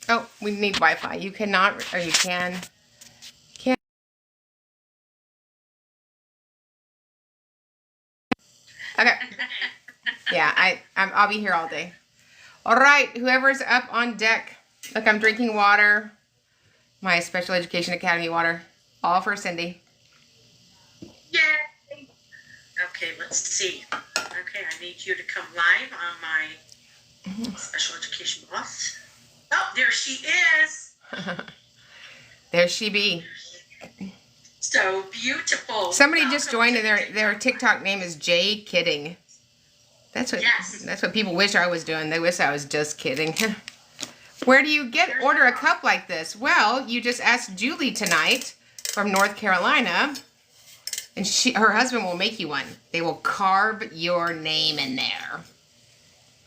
Oh, we need Wi-Fi. You cannot, or you can. Can. Okay. Yeah, I'll be here all day. All right, whoever's up on deck. Look, I'm drinking water. My Special Education Academy water. All for Cindy. Yay! Okay, let's see. Okay, I need you to come live on my Special Education boss. Oh, there she is. There she be. So beautiful. Somebody just joined and their TikTok name is Jay Kidding. That's what people wish I was doing. They wish I was just kidding. Where do you order a cup like this? Well, you just ask Julie tonight from North Carolina, and her husband will make you one. They will carve your name in there.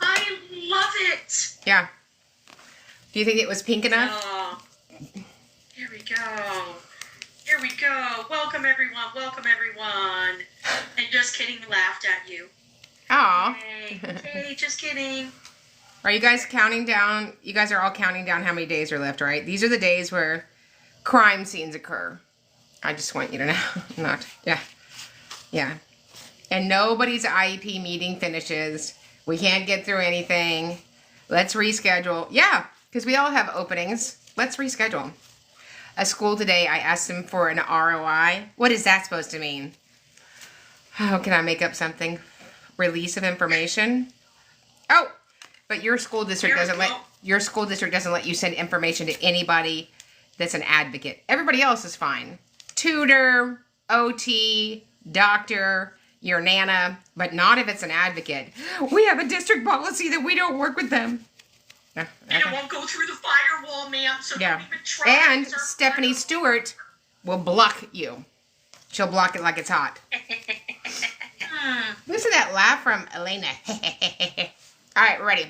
I love it. Yeah. Do you think it was pink enough? Oh, here we go. Here we go. Welcome, everyone. Welcome, everyone. And just kidding, laughed at you. Aw. Hey, just kidding. Are you guys counting down? You guys are all counting down how many days are left, right? These are the days where crime scenes occur. I just want you to know. Yeah. And nobody's IEP meeting finishes. We can't get through anything. Let's reschedule. Yeah, because we all have openings. Let's reschedule. A school today, I asked them for an ROI. What is that supposed to mean? How can I make up something? Release of information? Oh, but your school district doesn't let you send information to anybody that's an advocate. Everybody else is fine. Tutor, OT, doctor, your Nana, but not if it's an advocate. We have a district policy that we don't work with them. And it won't go through the firewall, ma'am, so don't even try. And Stephanie Stewart will block you. She'll block it like it's hot. Listen to that laugh from Elena. All right, we're ready.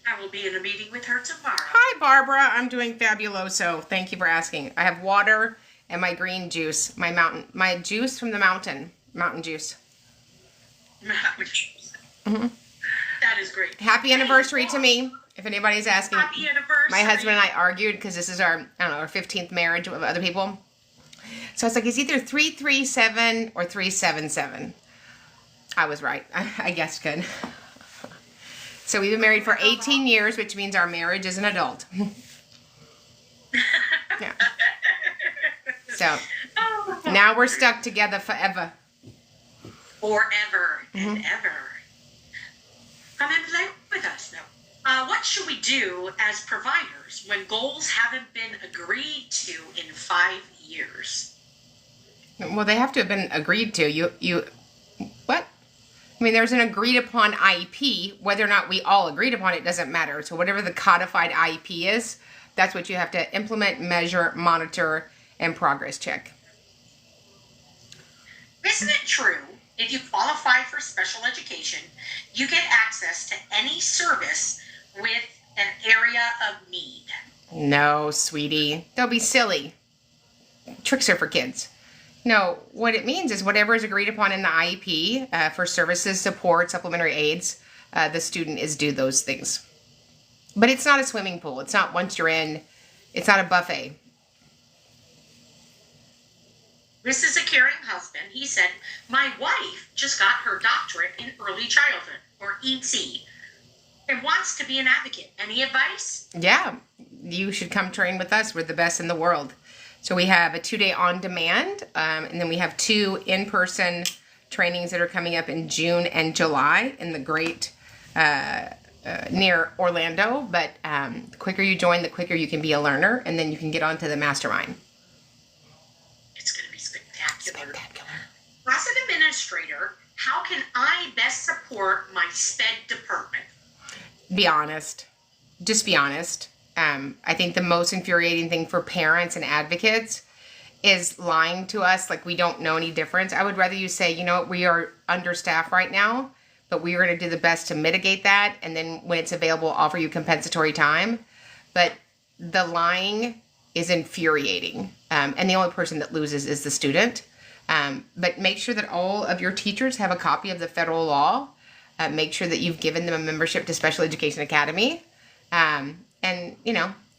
I will be in a meeting with her tomorrow. Hi, Barbara. I'm doing fabuloso. Thank you for asking. I have water and my green juice, my juice from the mountain juice. Mountain juice. Mm-hmm. That is great. Happy anniversary to me, if anybody's asking. Happy anniversary. My husband and I argued because this is our 15th marriage with other people. So it's like, it's either 337 or 377. I was right. I guessed good. So we've been married for 18 years, which means our marriage is an adult. Yeah. So now we're stuck together forever. Forever and ever. Come and play with us now. What should we do as providers when goals haven't been agreed to in 5 years? Well, they have to have been agreed to. You what? I mean, there's an agreed upon IEP. Whether or not we all agreed upon it doesn't matter. So whatever the codified IEP is, that's what you have to implement, measure, monitor, and progress check. Isn't it true, if you qualify for special education, you get access to any service with an area of need? No, sweetie. They'll be silly. Tricks are for kids. No, what it means is whatever is agreed upon in the IEP for services, support, supplementary aids, the student is due those things. But it's not a swimming pool. It's not once you're in. It's not a buffet. This is a caring husband. He said, my wife just got her doctorate in early childhood, or ET, and wants to be an advocate. Any advice? Yeah, you should come train with us. We're the best in the world. So we have a 2-day on-demand, and then we have 2 in-person trainings that are coming up in June and July in the great near Orlando. But the quicker you join, the quicker you can be a learner, and then you can get onto the mastermind. It's going to be spectacular. As an administrator, how can I best support my SPED department? Be honest. Just be honest. I think the most infuriating thing for parents and advocates is lying to us like we don't know any difference. I would rather you say, you know what, we are understaffed right now, but we are going to do the best to mitigate that. And then when it's available, offer you compensatory time. But the lying is infuriating. And the only person that loses is the student. But make sure that all of your teachers have a copy of the federal law. Make sure that you've given them a membership to Special Education Academy. And,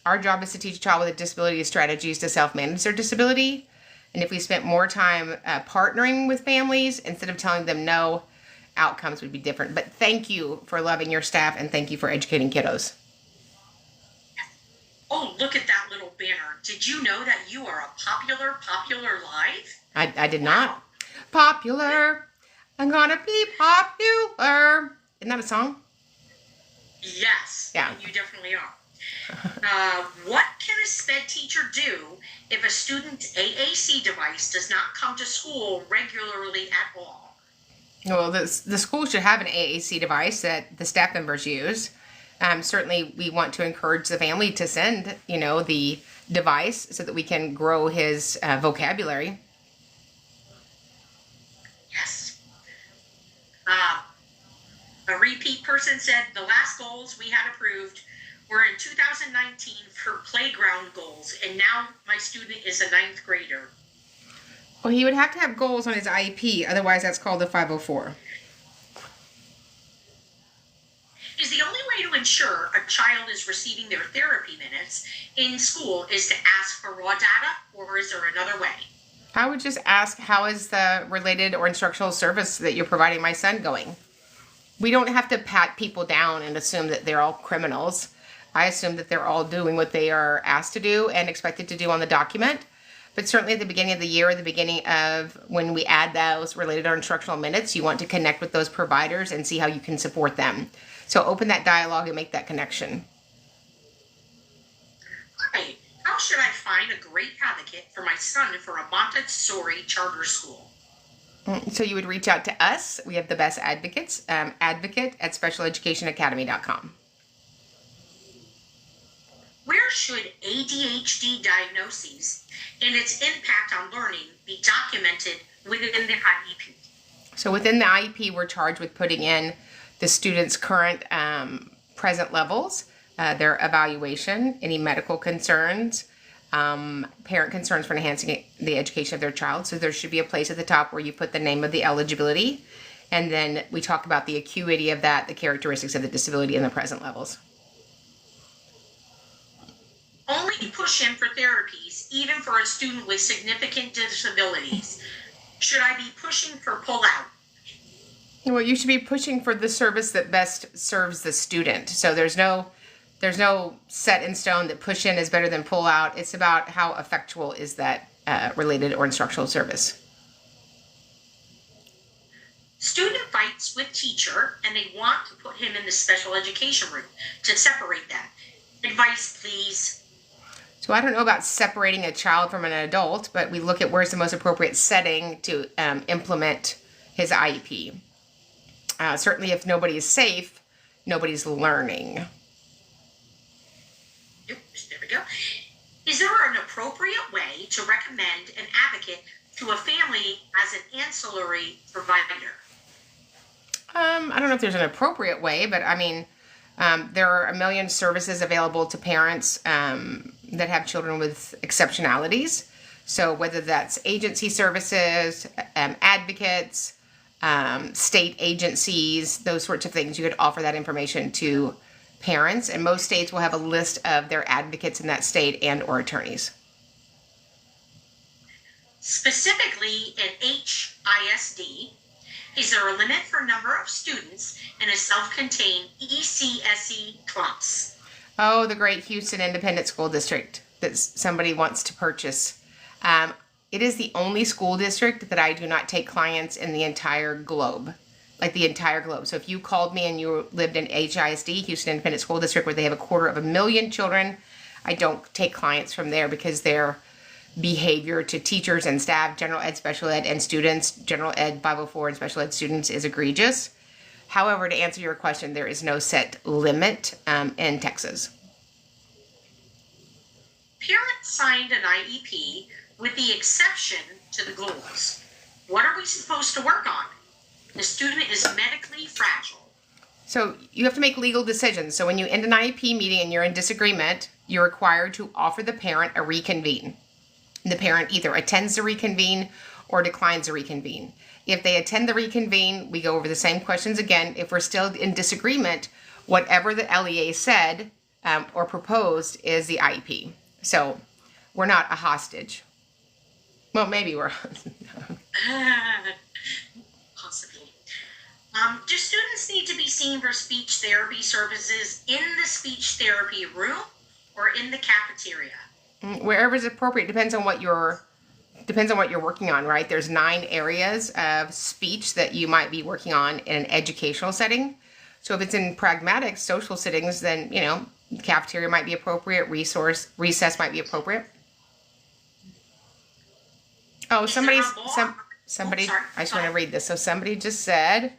our job is to teach a child with a disability strategies to self-manage their disability. And if we spent more time partnering with families instead of telling them no, outcomes would be different. But thank you for loving your staff, and thank you for educating kiddos. Oh, look at that little banner. Did you know that you are a popular live? I did not. Popular. I'm gonna be popular. Isn't that a song? Yes. Yeah. You definitely are. What can a SPED teacher do if a student's AAC device does not come to school regularly at all? Well, the school should have an AAC device that the staff members use. Certainly, we want to encourage the family to send, the device so that we can grow his vocabulary. Yes. A repeat person said the last goals we had approved were in 2019 for playground goals, and now my student is a 9th grader. Well, he would have to have goals on his IEP, otherwise that's called a 504. Is the only way to ensure a child is receiving their therapy minutes in school is to ask for raw data, or is there another way? I would just ask, how is the related or instructional service that you're providing my son going? We don't have to pat people down and assume that they're all criminals. I assume that they're all doing what they are asked to do and expected to do on the document. But certainly at the beginning of the year, the beginning of when we add those related or instructional minutes, you want to connect with those providers and see how you can support them. So open that dialogue and make that connection. Right. How should I find a great advocate for my son for a Montessori charter school? So you would reach out to us. We have the best advocates, advocate@specialeducationacademy.com. Where should ADHD diagnoses and its impact on learning be documented within the IEP? So within the IEP, we're charged with putting in the student's current present levels, their evaluation, any medical concerns, parent concerns for enhancing the education of their child. So there should be a place at the top where you put the name of the eligibility, and then we talk about the acuity of that, the characteristics of the disability, and the present levels. Only push in for therapies, even for a student with significant disabilities. Should I be pushing for pull-out? Well, you should be pushing for the service that best serves the student. So there's no set in stone that push in is better than pull out. It's about how effectual is that related or instructional service. Student fights with teacher and they want to put him in the special education room to separate them. Advice, please. So I don't know about separating a child from an adult, but we look at where's the most appropriate setting to implement his IEP. Certainly if nobody is safe, nobody's learning. Yep, there we go. Is there an appropriate way to recommend an advocate to a family as an ancillary provider? I don't know if there's an appropriate way, but I mean, there are a million services available to parents that have children with exceptionalities. So whether that's agency services, advocates, state agencies, those sorts of things, you could offer that information to parents. And most states will have a list of their advocates in that state and or attorneys. Specifically in HISD, is there a limit for number of students in a self-contained ECSE class? Oh, the great Houston Independent School District that somebody wants to purchase. It is the only school district that I do not take clients in the entire globe, like the entire globe. So if you called me and you lived in HISD, Houston Independent School District, where they have 250,000 children, I don't take clients from there because their behavior to teachers and staff, general ed, special ed, and students, general ed 504 and special ed students is egregious. However, to answer your question, there is no set limit in Texas. Parents signed an IEP with the exception to the goals. What are we supposed to work on? The student is medically fragile. So you have to make legal decisions. So when you end an IEP meeting and you're in disagreement, you're required to offer the parent a reconvene. The parent either attends the reconvene or declines the reconvene. If they attend the reconvene, we go over the same questions again. If we're still in disagreement, whatever the LEA said or proposed is the IEP. So we're not a hostage. Well, maybe we're. Possibly. Do students need to be seen for speech therapy services in the speech therapy room or in the cafeteria? Wherever is appropriate. Depends on what you're working on, right? There's 9 areas of speech that you might be working on in an educational setting. So if it's in pragmatic social settings, then, cafeteria might be appropriate, recess might be appropriate. Oh, somebody, I just want to read this. So somebody just said,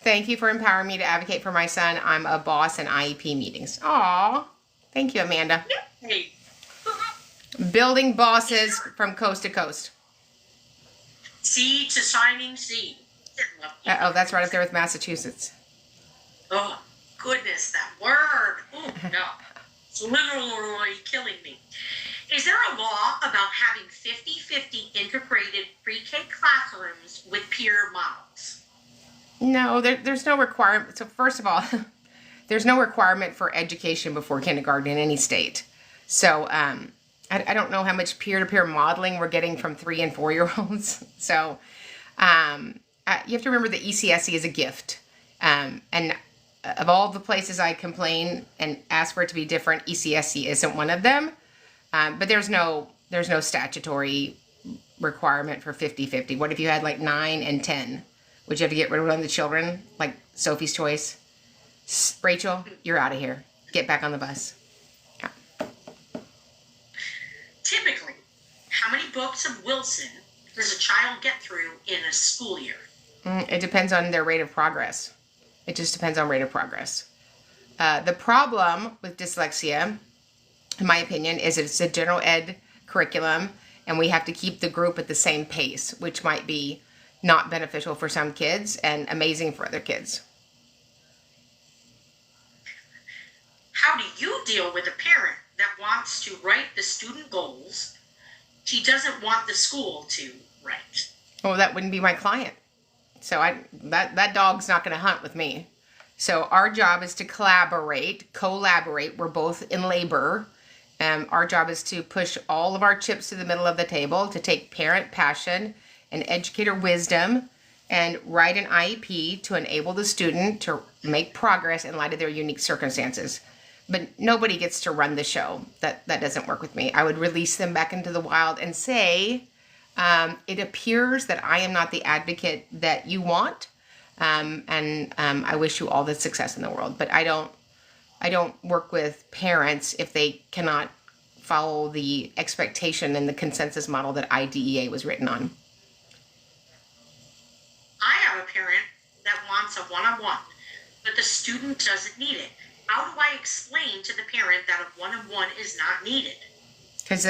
thank you for empowering me to advocate for my son. I'm a boss in IEP meetings. Aw, thank you, Amanda. Hey. Building bosses from coast to coast. Sea to shining sea. Oh, that's right up there with Massachusetts. Oh, goodness, that word. Oh, no. It's literally killing me. Is there a law about having 50-50 integrated pre-K classrooms with peer models? No, there's no requirement. So first of all, there's no requirement for education before kindergarten in any state. So I don't know how much peer-to-peer modeling we're getting from 3 and 4-year-olds. So you have to remember that ECSE is a gift. And of all the places I complain and ask for it to be different, ECSE isn't one of them. But there's no statutory requirement for 50-50. What if you had like 9 and 10? Would you have to get rid of one of the children? Like Sophie's Choice? Rachel, you're out of here. Get back on the bus. Yeah. Typically, how many books of Wilson does a child get through in a school year? It depends on their rate of progress. It just depends on rate of progress. The problem with dyslexia, in my opinion, is it's a general ed curriculum, and we have to keep the group at the same pace, which might be not beneficial for some kids and amazing for other kids. How do you deal with a parent that wants to write the student goals she doesn't want the school to write? Well, that wouldn't be my client. So that dog's not going to hunt with me. So our job is to collaborate. We're both in labor. Our job is to push all of our chips to the middle of the table, to take parent passion and educator wisdom and write an IEP to enable the student to make progress in light of their unique circumstances. But nobody gets to run the show. That doesn't work with me. I would release them back into the wild and say, it appears that I am not the advocate that you want. And I wish you all the success in the world. But I don't work with parents if they cannot follow the expectation and the consensus model that IDEA was written on. I have a parent that wants a one-on-one, but the student doesn't need it. How do I explain to the parent that a one-on-one is not needed? Because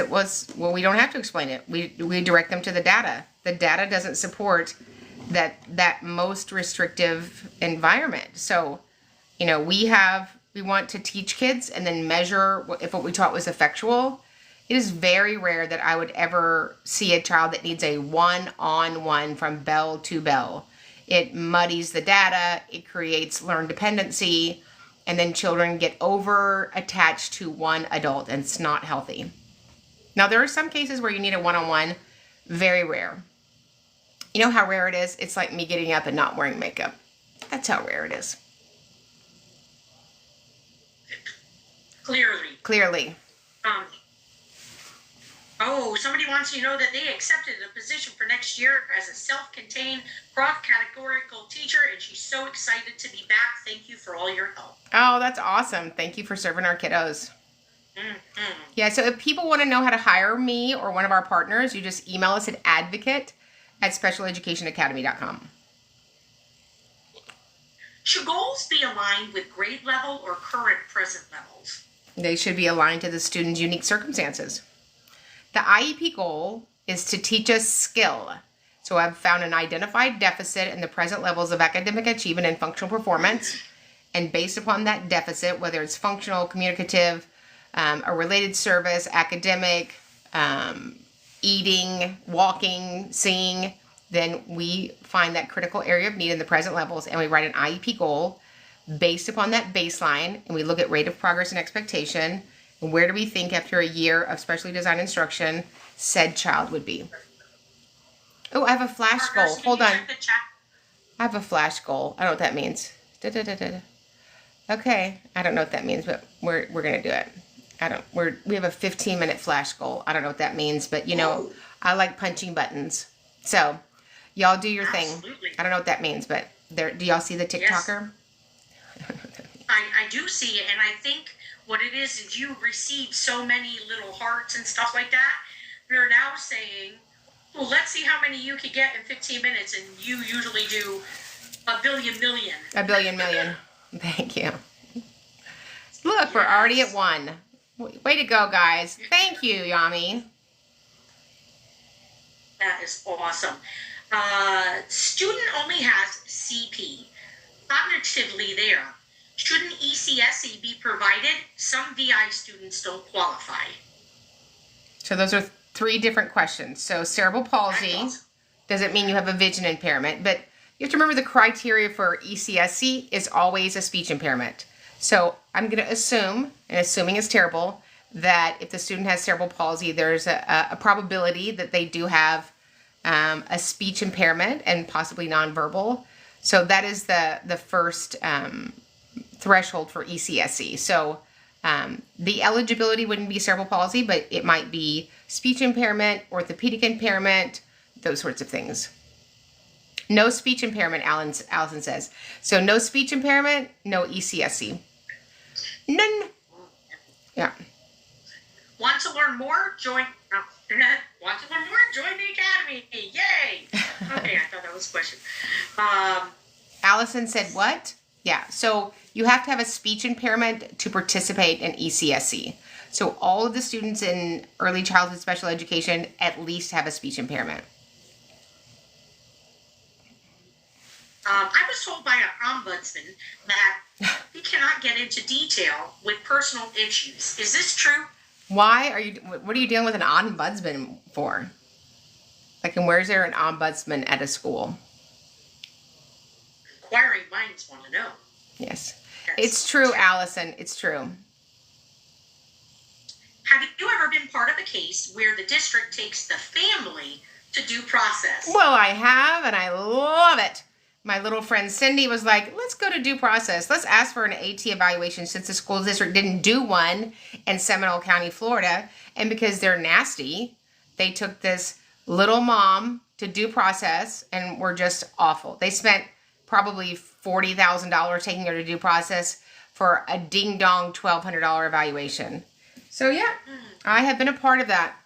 we don't have to explain it. We direct them to the data. The data doesn't support that most restrictive environment. So, we want to teach kids and then measure if what we taught was effectual. It is very rare that I would ever see a child that needs a one-on-one from bell to bell. It muddies the data, it creates learned dependency, and then children get over-attached to one adult, and it's not healthy. Now, there are some cases where you need a one-on-one, very rare. You know how rare it is? It's like me getting up and not wearing makeup. That's how rare it is. Clearly. Somebody wants you to know that they accepted a position for next year as a self-contained cross-categorical teacher, and she's so excited to be back. Thank you for all your help. Oh, that's awesome. Thank you for serving our kiddos. Mm-hmm. Yeah, so if people want to know how to hire me or one of our partners, you just email us at advocate@specialeducationacademy.com. Should goals be aligned with grade level or current present levels? They should be aligned to the student's unique circumstances. The IEP goal is to teach us skill. So I've found an identified deficit in the present levels of academic achievement and functional performance. And based upon that deficit, whether it's functional, communicative, a related service, academic, eating, walking, seeing, then we find that critical area of need in the present levels and we write an IEP goal based upon that baseline, and we look at rate of progress and expectation, and where do we think after a year of specially designed instruction said child would be. Oh, I have a flash goal. Hold on. I have a flash goal. I don't know what that means. Okay, I don't know what that means, but we're gonna do it. We have a 15-minute flash goal. I don't know what that means, but you know, I like punching buttons. So, y'all do your thing. I don't know what that means, but do y'all see the TikToker? Yes. I do see it, and I think what it is you receive so many little hearts and stuff like that. They're now saying, well, let's see how many you can get in 15 minutes, and you usually do a billion million. A billion million. Thank you. Look, we're already at 1. Way to go, guys. Thank you, Yami. That is awesome. Student only has CP. Cognitively there. Shouldn't ECSE be provided? Some VI students don't qualify. So those are 3 different questions. So cerebral palsy doesn't mean you have a vision impairment, but you have to remember the criteria for ECSE is always a speech impairment. So I'm going to assume, and assuming is terrible, that if the student has cerebral palsy, there's a probability that they do have a speech impairment and possibly nonverbal. So that is the first threshold for ECSE. So the eligibility wouldn't be cerebral palsy, but it might be speech impairment, orthopedic impairment, those sorts of things. No speech impairment, Allison says. So no speech impairment, no ECSE. None. Yeah. Want to learn more? Join. Want to learn more? Join the academy. Yay! Okay, I thought that was a question. Allison said what? Yeah. So you have to have a speech impairment to participate in ECSE. So all of the students in early childhood special education at least have a speech impairment. I was told by an ombudsman that he cannot get into detail with personal issues. Is this true? What are you dealing with an ombudsman for? Like, and where's there an ombudsman at a school? Inquiring minds want to know. Yes. It's true, Allison. It's true. Have you ever been part of a case where the district takes the family to due process? Well, I have, and I love it. My little friend Cindy was like, let's go to due process. Let's ask for an AT evaluation since the school district didn't do one in Seminole County, Florida. And because they're nasty, they took this little mom to due process and were just awful. They spent probably $40,000 taking her to due process for a ding-dong $1,200 evaluation. So, yeah, I have been a part of that.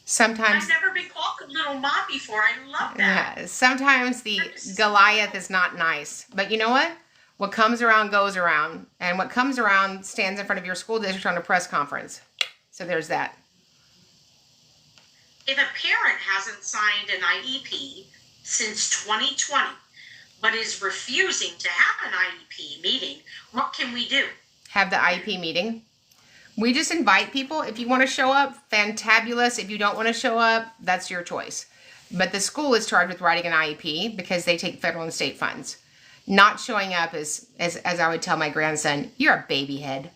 Sometimes I've never been called a little mom before. I love that. Yeah, sometimes the Goliath is not nice. But you know what? What comes around goes around. And what comes around stands in front of your school district on a press conference. So there's that. If a parent hasn't signed an IEP since 2020, but is refusing to have an IEP meeting, what can we do? Have the IEP meeting. We just invite people. If you want to show up, fantabulous. If you don't want to show up, that's your choice. But the school is charged with writing an IEP because they take federal and state funds. Not showing up is, as I would tell my grandson, you're a baby head.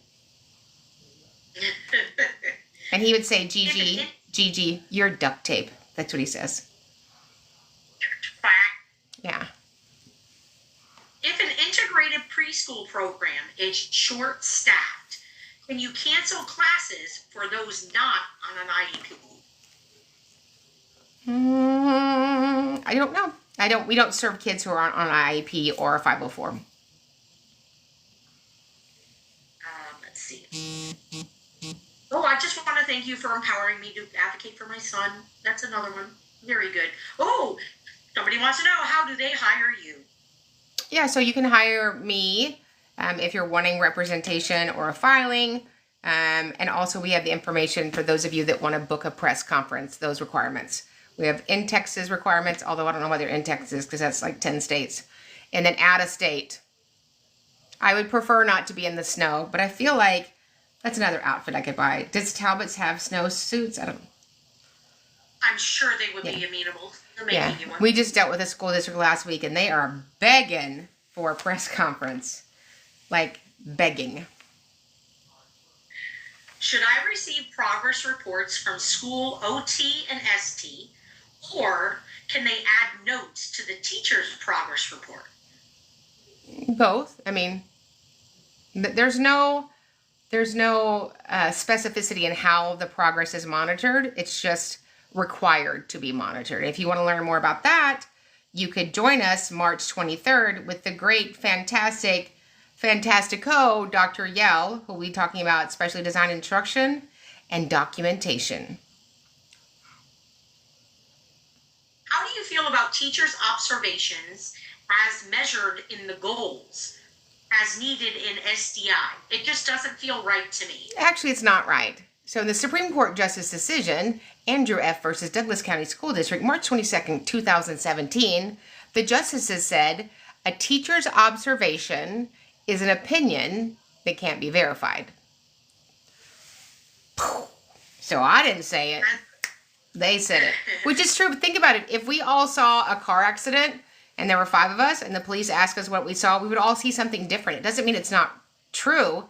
And he would say, Gigi, you're duct tape. That's what he says. Yeah. If an integrated preschool program is short-staffed, can you cancel classes for those not on an IEP? I don't know. We don't serve kids who are on an IEP or a 504. Let's see. Oh, I just want to thank you for empowering me to advocate for my son. That's another one. Very good. Oh, somebody wants to know, how do they hire you? Yeah, so you can hire me if you're wanting representation or a filing. And also we have the information for those of you that want to book a press conference, those requirements. We have in Texas requirements, although I don't know why they're in Texas because that's like 10 states. And then out of state. I would prefer not to be in the snow, but I feel like that's another outfit I could buy. Does Talbot's have snow suits? I don't know. I'm sure they would be amenable to making you one. We just dealt with a school district last week and they are begging for a press conference, like begging. Should I receive progress reports from school OT and ST, or can they add notes to the teacher's progress report? Both. I mean, there's no specificity in how the progress is monitored. It's just required to be monitored. If you want to learn more about that, you could join us March 23rd with the great, fantastico Dr. Yell, who will be talking about specially designed instruction and documentation. How do you feel about teachers' observations as measured in the goals, as needed in SDI? It just doesn't feel right to me. Actually, it's not right. So in the Supreme Court Justice decision, Andrew F. versus Douglas County School District, March 22nd, 2017, the justices said, a teacher's observation is an opinion that can't be verified. So I didn't say it. They said it, which is true. But think about it. If we all saw a car accident and there were 5 of us and the police asked us what we saw, we would all see something different. It doesn't mean it's not true.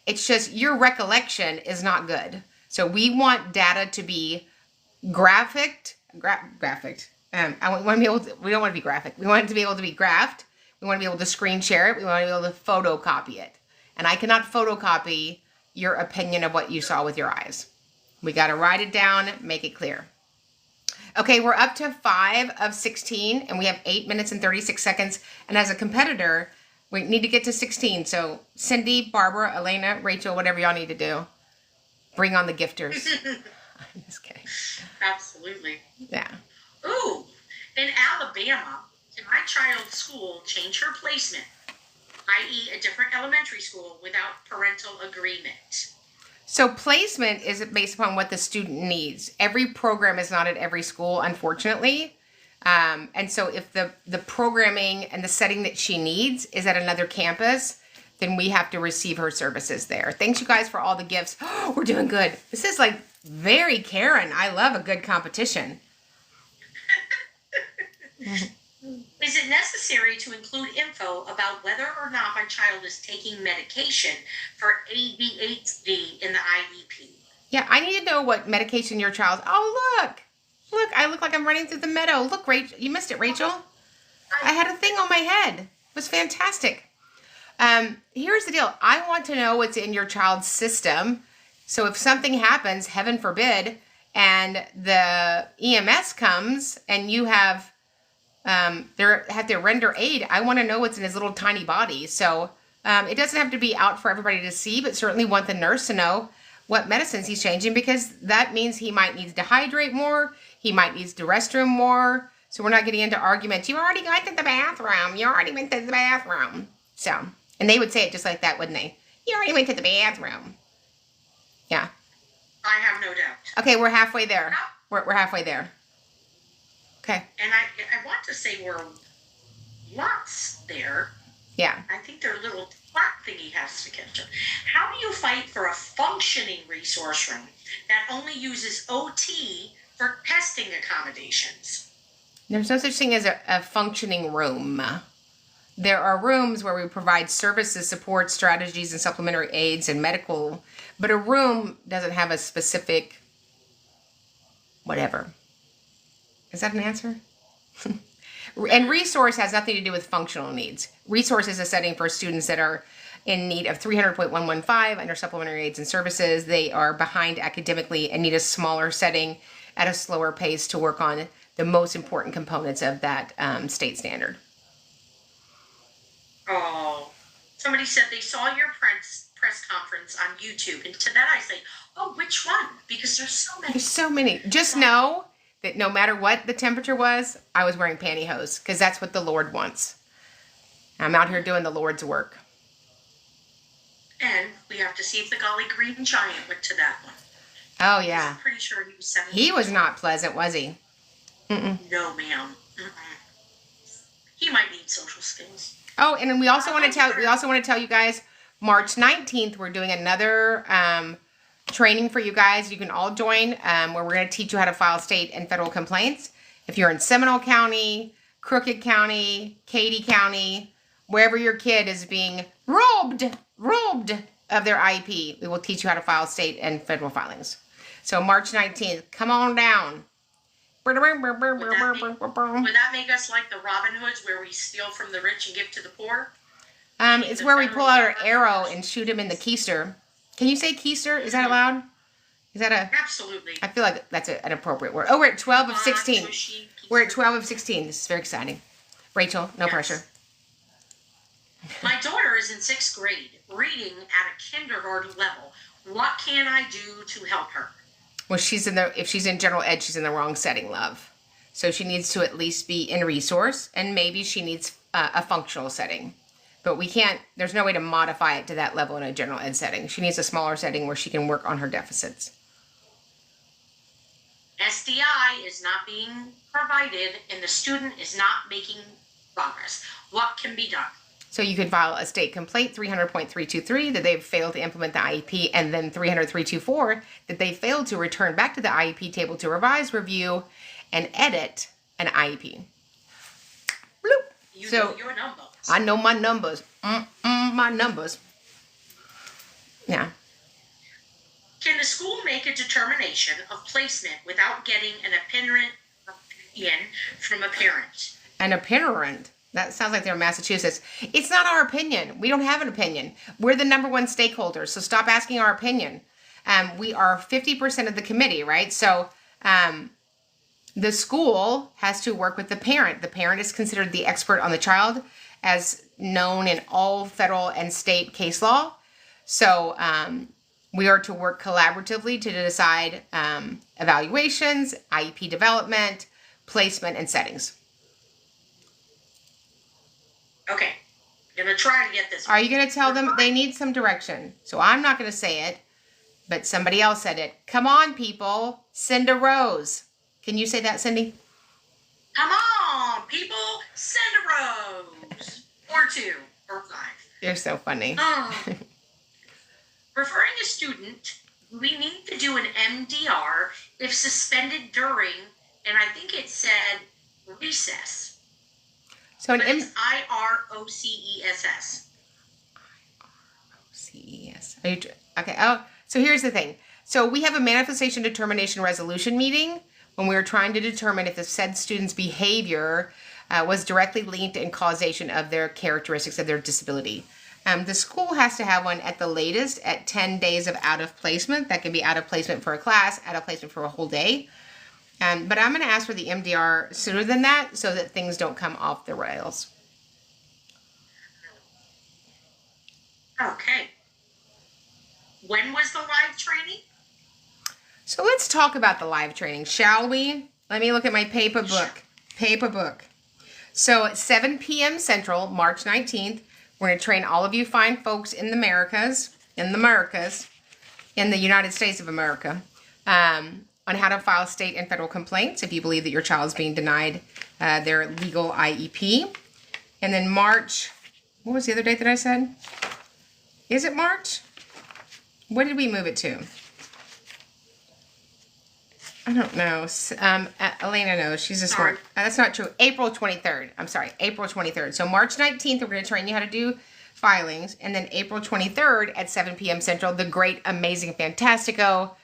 It's just your recollection is not good. So we want data to be graphic. We don't want to be graphic. We want it to be able to be graphed. We want to be able to screen share it. We want to be able to photocopy it. And I cannot photocopy your opinion of what you saw with your eyes. We got to write it down, make it clear. Okay, we're up to 5 of 16, and we have 8 minutes and 36 seconds. And as a competitor, we need to get to 16. So Cindy, Barbara, Elena, Rachel, whatever y'all need to do, bring on the gifters. I'm just kidding. Absolutely. Yeah. Ooh, in Alabama, can my child's school change her placement, i.e. a different elementary school, without parental agreement? So placement is based upon what the student needs. Every program is not at every school, unfortunately. And so if the programming and the setting that she needs is at another campus, then we have to receive her services there. Thanks, you guys, for all the gifts. Oh, we're doing good. This is like very Karen. I love a good competition. Is it necessary to include info about whether or not my child is taking medication for ADHD in the IEP? Yeah, I need to know what medication your child... Oh, look, I look like I'm running through the meadow. Look, Rachel, you missed it, Rachel. I had a thing on my head. It was fantastic. Here's the deal. I want to know what's in your child's system. So if something happens, heaven forbid, and the EMS comes and you have... they have to render aid. I want to know what's in his little tiny body. So it doesn't have to be out for everybody to see, but certainly want the nurse to know what medicines he's changing, because that means he might need to hydrate more. He might need the restroom more. So we're not getting into arguments. You already got to the bathroom. You already went to the bathroom. So, and they would say it just like that, wouldn't they? You already went to the bathroom. Yeah. I have no doubt. Okay, we're halfway there. We're halfway there. Okay. And I want to say we're lots there. Yeah. I think their little clock thingy has to catch up. How do you fight for a functioning resource room that only uses OT for testing accommodations? There's no such thing as a functioning room. There are rooms where we provide services, support, strategies, and supplementary aids and medical, but a room doesn't have a specific whatever. Is that an answer? And resource has nothing to do with functional needs. Resource is a setting for students that are in need of 300.115 under supplementary aids and services. They are behind academically and need a smaller setting at a slower pace to work on the most important components of that state standard. Oh, somebody said they saw your press conference on YouTube. And to that I say, oh, which one? Because there's so many. There's so many. Just know that no matter what the temperature was, I was wearing pantyhose, because that's what the Lord wants. I'm out here doing the Lord's work. And we have to see if the Golly Green Giant went to that one. Oh, yeah. I'm pretty sure he was 70. He was not pleasant, was he? Mm-mm. No, ma'am. Mm-mm. He might need social skills. Oh, and we also want to tell you guys, March 19th, we're doing another training for you guys. You can all join, where we're going to teach you how to file state and federal complaints. If you're in Seminole County, Crooked County, Katy County, wherever your kid is being robbed of their IEP, we will teach you how to file state and federal filings. So March 19th, come on down. Would that make us like the Robin Hoods, where we steal from the rich and give to the poor? It's where we pull out our arrow and shoot him in the keister. Can you say keister? Is that allowed? Is that a... Absolutely. I feel like that's an appropriate word. Oh, we're at 12 of 16. We're at 12 of 16. This is very exciting. Rachel, no pressure. My daughter is in 6th grade, reading at a kindergarten level. What can I do to help her? Well, if she's in general ed, she's in the wrong setting, love. So she needs to at least be in resource, and maybe she needs a functional setting. But we can't, there's no way to modify it to that level in a general ed setting. She needs a smaller setting where she can work on her deficits. SDI is not being provided, and the student is not making progress. What can be done? So you could file a state complaint, 300.323, that they've failed to implement the IEP, and then 300.324, that they failed to return back to the IEP table to revise, review, and edit an IEP. Bloop. You know your numbers. I know my numbers. My numbers. Yeah. Can the school make a determination of placement without getting an opinion from a parent? An parent? That sounds like they're in Massachusetts. It's not our opinion. We don't have an opinion. We're the number one stakeholder, so stop asking our opinion. We are 50% of the committee, right? So the school has to work with the parent. The parent is considered the expert on the child, as known in all federal and state case law. So we are to work collaboratively to decide evaluations, IEP development, placement, and settings. Okay, I'm going to try to get this. Are you going to tell them they need some direction? So I'm not going to say it, but somebody else said it. Come on, people. Send a rose. Can you say that, Cindy? Come on, people. Send a rose. Or 2 or 5. You're so funny. Referring a student, we need to do an MDR if suspended during, and I think it said recess. So it's IROCESS. IROCES. Okay. Oh, so here's the thing. So we have a manifestation determination resolution meeting when we were trying to determine if the said student's behavior was directly linked in causation of their characteristics of their disability. The school has to have one at the latest at 10 days of out of placement. That can be out of placement for a class, out of placement for a whole day. But I'm going to ask for the MDR sooner than that so that things don't come off the rails. Okay. When was the live training? So let's talk about the live training, shall we? Let me look at my paper book. Paper book. So at 7 p.m. Central, March 19th, we're going to train all of you fine folks in the Americas, in the United States of America, on how to file state and federal complaints if you believe that your child is being denied their legal IEP. And then March, what was the other date that I said? Is it March? What did we move it to? I don't know. Elena knows. She's a smart. That's not true. April 23rd. I'm sorry. April 23rd. So March 19th, we're going to train you how to do filings. And then April 23rd at 7 p.m. Central, the great, amazing, fantastico,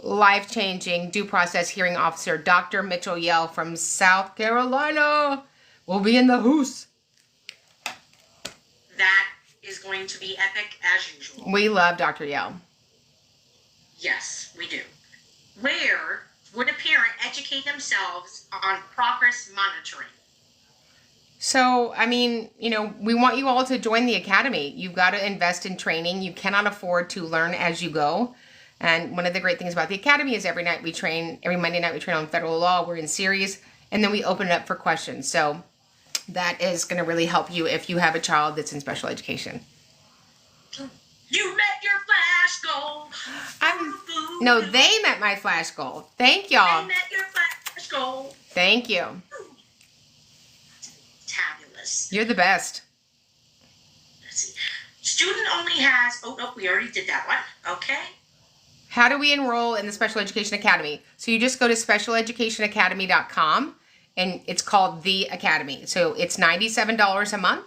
life-changing due process hearing officer, Dr. Mitchell Yell from South Carolina, will be in the house. That is going to be epic as usual. We love Dr. Yell. Yes, we do. Where would a parent educate themselves on progress monitoring? So, I mean, we want you all to join the academy. You've got to invest in training. You cannot afford to learn as you go. And one of the great things about the academy is every Monday night we train on federal law. We're in series, and then we open it up for questions. So that is going to really help you if you have a child that's in special education. You met your flash goal. No, they met my flash goal. Thank y'all. They met your flash goal. Thank you. Fabulous. You're the best. Let's see. Student only has, we already did that one. Okay. How do we enroll in the Special Education Academy? So you just go to specialeducationacademy.com, and it's called The Academy. So it's $97 a month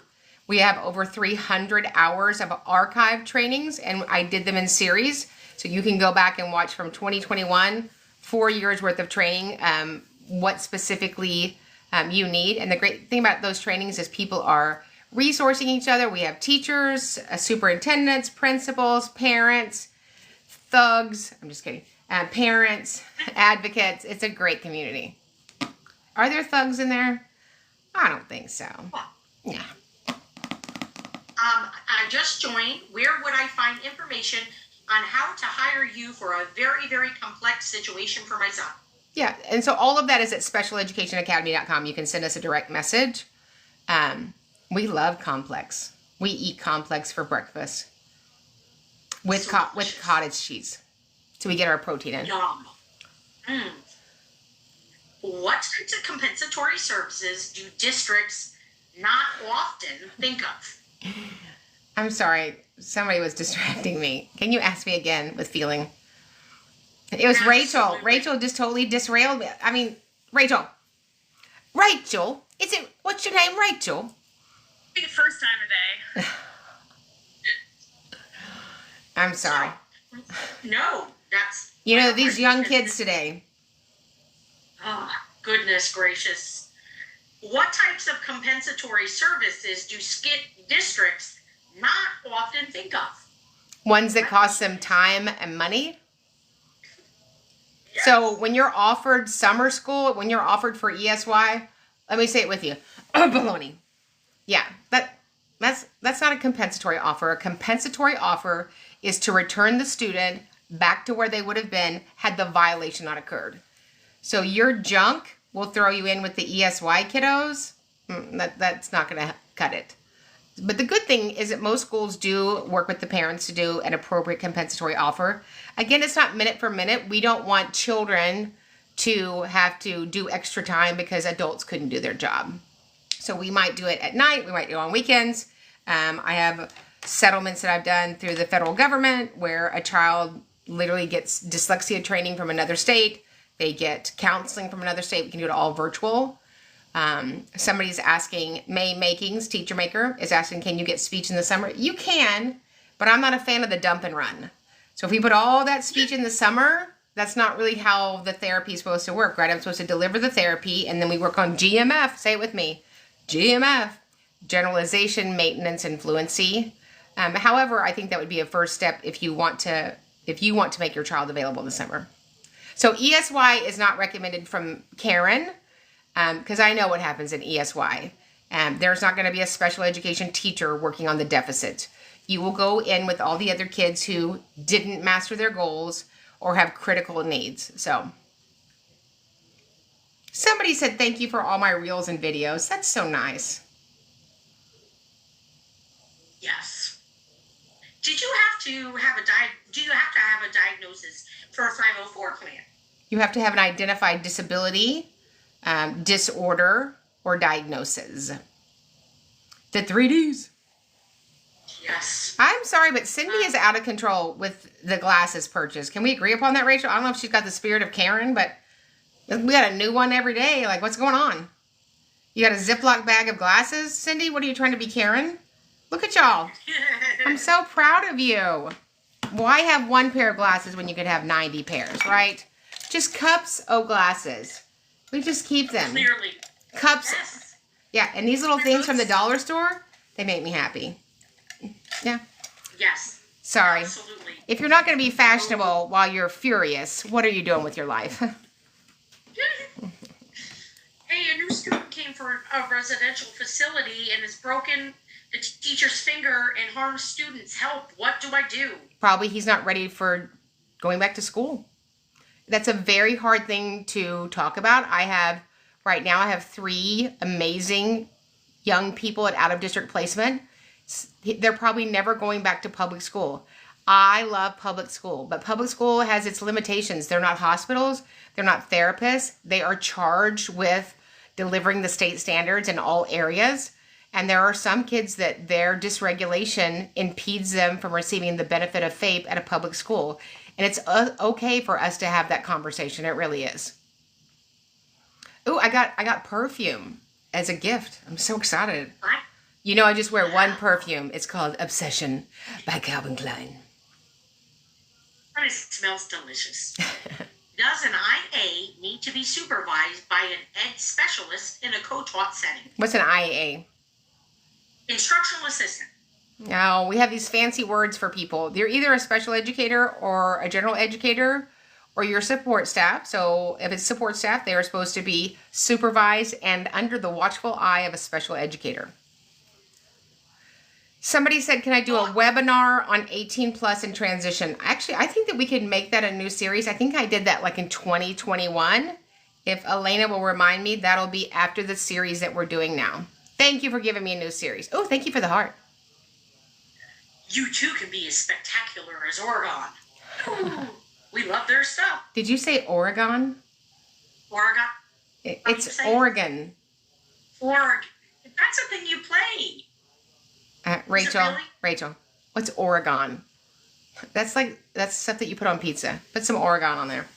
We have over 300 hours of archive trainings, and I did them in series. So you can go back and watch from 2021, 4 years worth of training, what specifically you need. And the great thing about those trainings is people are resourcing each other. We have teachers, superintendents, principals, parents, thugs. I'm just kidding. Parents, advocates. It's a great community. Are there thugs in there? I don't think so. Yeah. I just joined. Where would I find information on how to hire you for a very, very complex situation for my son? Yeah, and so all of that is at specialeducationacademy.com. You can send us a direct message. We love complex. We eat complex for breakfast with cottage cheese. So we get our protein in. Yum. What types of compensatory services do districts not often think of? I'm sorry. Somebody was distracting me. Can you ask me again with feeling? It was Rachel. Rachel just totally disrailed me. I mean, Rachel. Rachel? What's your name, Rachel? I think first time of day. I'm sorry. No, that's... You know, these young kids today. Oh, goodness gracious. What types of compensatory services do districts not often think of? Ones that cost them time and money. Yes. So when you're offered summer school, when you're offered for ESY, let me say it with you. Baloney. Yeah, that's not a compensatory offer. A compensatory offer is to return the student back to where they would have been had the violation not occurred. So your junk will throw you in with the ESY kiddos. That's not going to cut it. But the good thing is that most schools do work with the parents to do an appropriate compensatory offer. Again, it's not minute for minute. We don't want children to have to do extra time because adults couldn't do their job. So we might do it at night. We might do it on weekends. I have settlements that I've done through the federal government where a child literally gets dyslexia training from another state. They get counseling from another state. We can do it all virtual. Somebody's asking, May Makings, Teacher Maker, is asking, can you get speech in the summer? You can, but I'm not a fan of the dump and run. So if we put all that speech in the summer, that's not really how the therapy is supposed to work, right? I'm supposed to deliver the therapy, and then we work on GMF. Say it with me. GMF, generalization, maintenance, and fluency. However, I think that would be a first step if you want to make your child available in the summer. So ESY is not recommended from Karen, because I know what happens in ESY. There's not going to be a special education teacher working on the deficit. You will go in with all the other kids who didn't master their goals or have critical needs. So somebody said, thank you for all my reels and videos. That's so nice. Yes. Do you have to have a diagnosis for a 504 plan? You have to have an identified disability, disorder, or diagnosis. The 3 Ds. Yes. I'm sorry, but Cindy is out of control with the glasses purchase. Can we agree upon that, Rachel? I don't know if she's got the spirit of Karen, but we got a new one every day. Like, what's going on? You got a Ziploc bag of glasses, Cindy? What are you trying to be, Karen? Look at y'all. I'm so proud of you. Why have one pair of glasses when you could have 90 pairs, right? Just cups of glasses. We just keep them. Clearly. Cups. Yes. Yeah, and these little things from the dollar store, they make me happy. Yeah. Yes. Sorry. Absolutely. If you're not going to be fashionable while you're furious, what are you doing with your life? Hey, a new student came for a residential facility and has broken the teacher's finger and harmed students. Help. What do I do? Probably he's not ready for going back to school. That's a very hard thing to talk about. Right now I have 3 amazing young people at out-of-district placement. They're probably never going back to public school. I love public school, but public school has its limitations. They're not hospitals. They're not therapists. They are charged with delivering the state standards in all areas. And there are some kids that their dysregulation impedes them from receiving the benefit of FAPE at a public school. And it's okay for us to have that conversation. It really is. Ooh, I got perfume as a gift. I'm so excited. You know, I just wear one perfume. It's called Obsession by Calvin Klein. And it smells delicious. Does an IA need to be supervised by an ed specialist in a co-taught setting? What's an IEA? Instructional assistant. Now, we have these fancy words for people. They're either a special educator or a general educator or your support staff. So if it's support staff, they are supposed to be supervised and under the watchful eye of a special educator. Somebody said, can I do a webinar on 18 plus in transition? Actually, I think that we could make that a new series. I think I did that like in 2021. If Elena will remind me, that'll be after the series that we're doing now. Thank you for giving me a new series. Oh, thank you for the heart. You too can be as spectacular as Oregon. Ooh, we love their stuff. Did you say Oregon? Oregon? It's Oregon. Oregon. That's a thing you play. Rachel, what's Oregon? That's stuff that you put on pizza. Put some Oregon on there.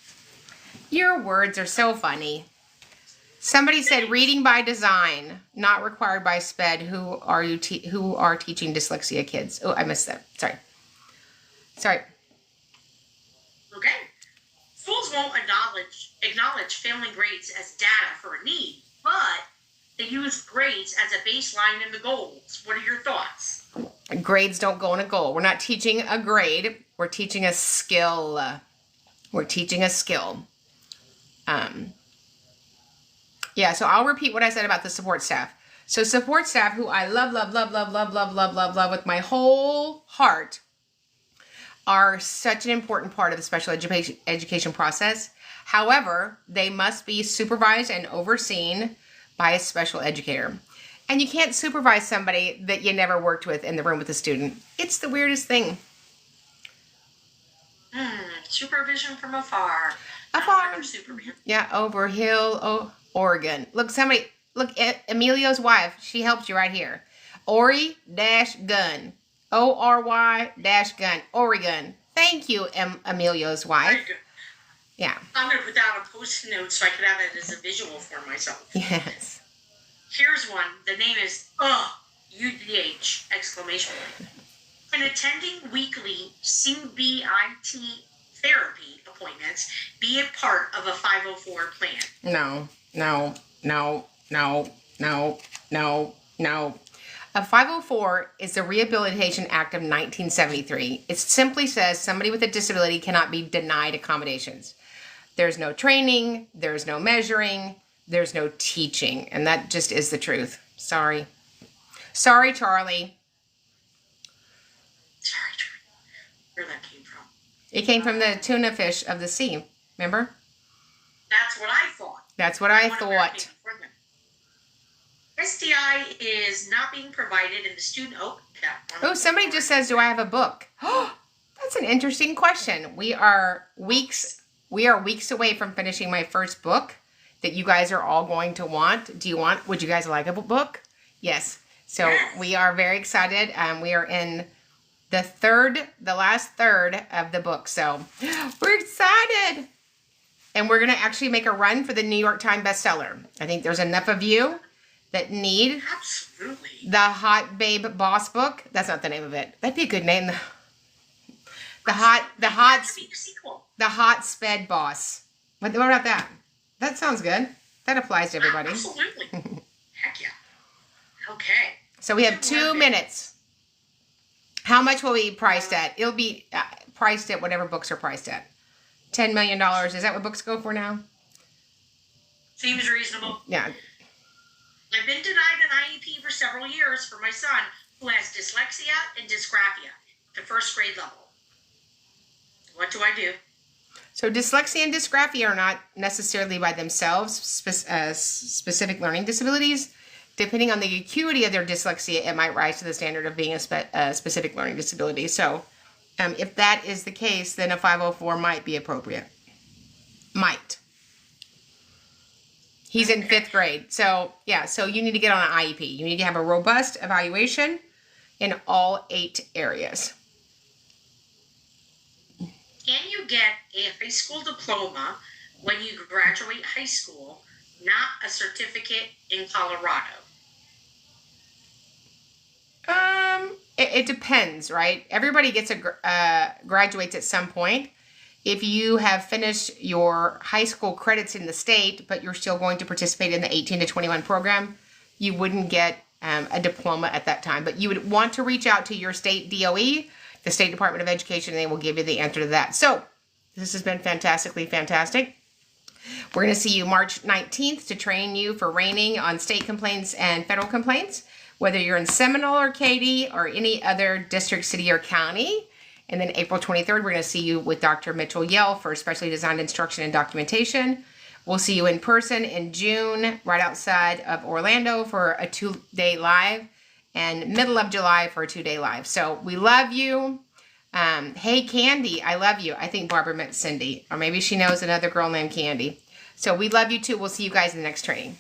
Your words are so funny. Somebody said reading by design, not required by SPED. Who are teaching dyslexia kids? Oh, I missed that. Sorry. Okay. Schools won't acknowledge failing grades as data for a need, but they use grades as a baseline in the goals. What are your thoughts? Grades don't go in a goal. We're not teaching a grade. We're teaching a skill. Yeah, so I'll repeat what I said about the support staff. So support staff, who I love with my whole heart, are such an important part of the special education process. However, they must be supervised and overseen by a special educator. And you can't supervise somebody that you never worked with in the room with the student. It's the weirdest thing. Supervision from afar. Supervision. Yeah, over hill, Oregon. Look, Emilio's wife, she helps you right here. Ori-gun. ORY-gun. Oregon. Thank you, Emilio's wife. Yeah. I'm going to put that on a post-it note so I can have it as a visual for myself. Yes. Here's one. The name is UDH, exclamation point. Can attending weekly CBIT therapy appointments be a part of a 504 plan? No. A 504 is the Rehabilitation Act of 1973. It simply says somebody with a disability cannot be denied accommodations. There's no training, there's no measuring, there's no teaching, and that just is the truth. Sorry, Charlie. Where that came from? It came from the tuna fish of the sea, remember? That's what I thought. That's what I thought. SDI is not being provided in the student... somebody just says, do I have a book? That's an interesting question. We are weeks away from finishing my first book that you guys are all going to want. Would you guys like a book? Yes. So yes. We are very excited. We are in the last third of the book. So we're excited. And we're going to actually make a run for the New York Times bestseller. I think there's enough of you that need absolutely the Hot Babe Boss book. That's not the name of it. That'd be a good name. The hot sped boss. What about that? That sounds good. That applies to everybody. Absolutely. Heck yeah. Okay. So we have 2 minutes. How much will we be priced at? It'll be priced at whatever books are priced at. $10 million. Is that what books go for now? Seems reasonable. Yeah. I've been denied an IEP for several years for my son who has dyslexia and dysgraphia at the first grade level. What do I do? So dyslexia and dysgraphia are not necessarily by themselves specific learning disabilities. Depending on the acuity of their dyslexia, it might rise to the standard of being a specific learning disability. So if that is the case, then a 504 might be appropriate. Might. He's in 5th grade. So, yeah, so you need to get on an IEP. You need to have a robust evaluation in all 8 areas. Can you get a high school diploma when you graduate high school, not a certificate in Colorado? It depends, right? Everybody gets graduates at some point. If you have finished your high school credits in the state, but you're still going to participate in the 18 to 21 program, you wouldn't get a diploma at that time. But you would want to reach out to your state DOE, the State Department of Education, and they will give you the answer to that. So this has been fantastically fantastic. We're going to see you March 19th to train you for reining on state complaints and federal complaints, whether you're in Seminole or Katy or any other district, city, or county. And then April 23rd, we're going to see you with Dr. Mitchell Yell for specially designed instruction and documentation. We'll see you in person in June, right outside of Orlando for a 2-day live, and middle of July for a 2-day live. So we love you. Hey, Candy, I love you. I think Barbara meant Cindy, or maybe she knows another girl named Candy. So we love you too. We'll see you guys in the next training.